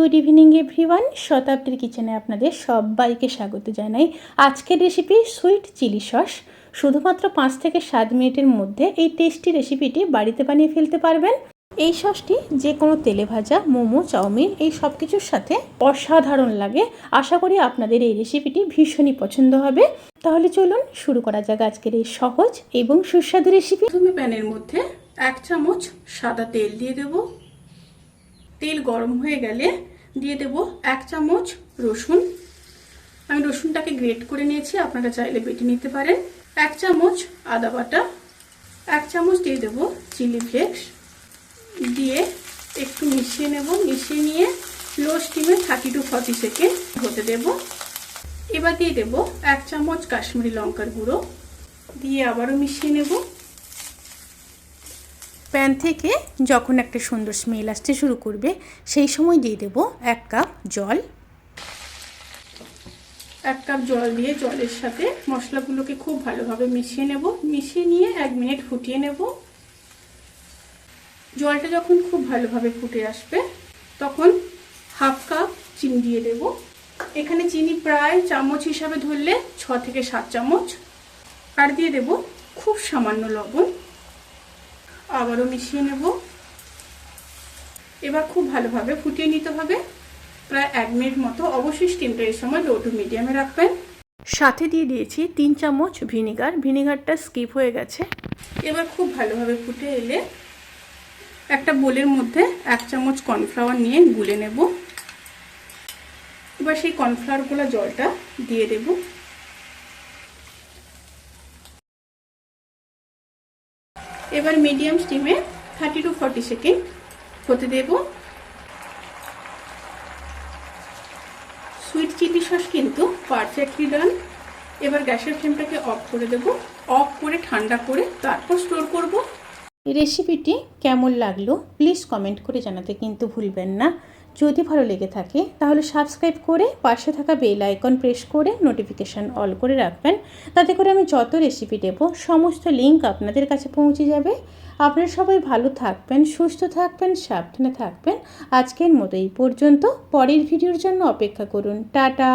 Good evening everyone, শতাব্দীর কিচেনে আপনাদের সবাইকে স্বাগত জানাই। আজকের রেসিপি সুইট চিলি সস। শুধুমাত্র 5 থেকে 7 মিনিটের মধ্যে এই টেস্টি রেসিপিটি বাড়িতে বানিয়ে ফেলতে পারবেন। এই সসটি যে কোনো তেলে ভাজা, মোমো, চাউমিন এই সব কিছুর সাথে অসাধারণ লাগে। আশা করি আপনাদের এই রেসিপিটি ভীষণই পছন্দ হবে। তাহলে চলুন শুরু করা যাক আজকের এই সহজ এবং সুস্বাদু রেসিপি। প্রথমে প্যানের মধ্যে 1 চামচ সাদা তেল দিয়ে দেব। তেল গরম হয়ে গেলে দিয়ে দেব 1 চামচ রসুন। আমি রসুনটাকে গ্রেট করে নিয়েছি, আপনারা চাইলে বেটে নিতে পারেন। 1 চামচ আদা বাটা, 1 চামচ দিয়ে দেব চিলি ফ্লেক্স, দিয়ে একটু মিশিয়ে নেব। মিশিয়ে নিয়ে লো স্টিমে 30 to 40 সেকেন্ড হতে দেব। এবার দিয়ে দেব 1 চামচ কাশ্মীরি লঙ্কার গুঁড়ো, দিয়ে আবারও মিশিয়ে নেব। প্যান থেকে যখন একটা সুন্দর স্মেল আসতে শুরু করবে সেই সময় দিয়ে দেব 1 কাপ জল। 1 কাপ জল দিয়ে জলের সাথে মশলাগুলোকে খুব ভালোভাবে মিশিয়ে নেব। মিশিয়ে নিয়ে 1 মিনিট ফুটিয়ে নেব। জলটা যখন খুব ভালোভাবে ফুটে আসবে তখন 1/2 কাপ চিনি দিয়ে দেব। এখানে চিনি প্রায় চামচ হিসাবে ধরলে 6 থেকে 7 চামচ। আর দিয়ে দেব খুব সামান্য লবণ। আবারও মিশিয়ে নেব। এবার খুব ভালোভাবে ফুটিয়ে নিতে হবে, প্রায় 1 মিনিট মতো। অবশ্যই স্টিমটা এই সময় লো টু মিডিয়ামে রাখবেন। সাথে দিয়ে দিয়েছি 3 চামচ ভিনিগার। ভিনিগারটা স্কিপ হয়ে গেছে। এবার খুব ভালোভাবে ফুটে এলে একটা বোলের মধ্যে 1 চামচ কর্নফ্লাওয়ার নিয়ে গুলে নেব। এবার সেই কর্নফ্লাওয়ার গুলা জলটা দিয়ে দেব। এবার মিডিয়াম স্টিমে 30 to 40 সেকেন্ড হতে দেব। সুইট চিলি সস কিন্তু পারফেক্টলি ডান। এবার গ্যাসের ফ্লেমটাকে অফ করে দেব। অফ করে ঠান্ডা করে তারপর স্টোর করব। রেসিপিটি কেমন লাগলো প্লিজ কমেন্ট করে জানাতে কিন্তু ভুলবেন না। যদি ভালো লেগে থাকে তাহলে সাবস্ক্রাইব করে পাশে থাকা বেল আইকন প্রেস করে নোটিফিকেশান অল করে রাখবেন। তাতে করে আমি যত রেসিপি দেব সমস্ত লিঙ্ক আপনাদের কাছে পৌঁছে যাবে। আপনারা সবাই ভালো থাকবেন, সুস্থ থাকবেন, সাবধানে থাকবেন। আজকের মতো এই পর্যন্ত। পরের ভিডিওর জন্য অপেক্ষা করুন। টাটা।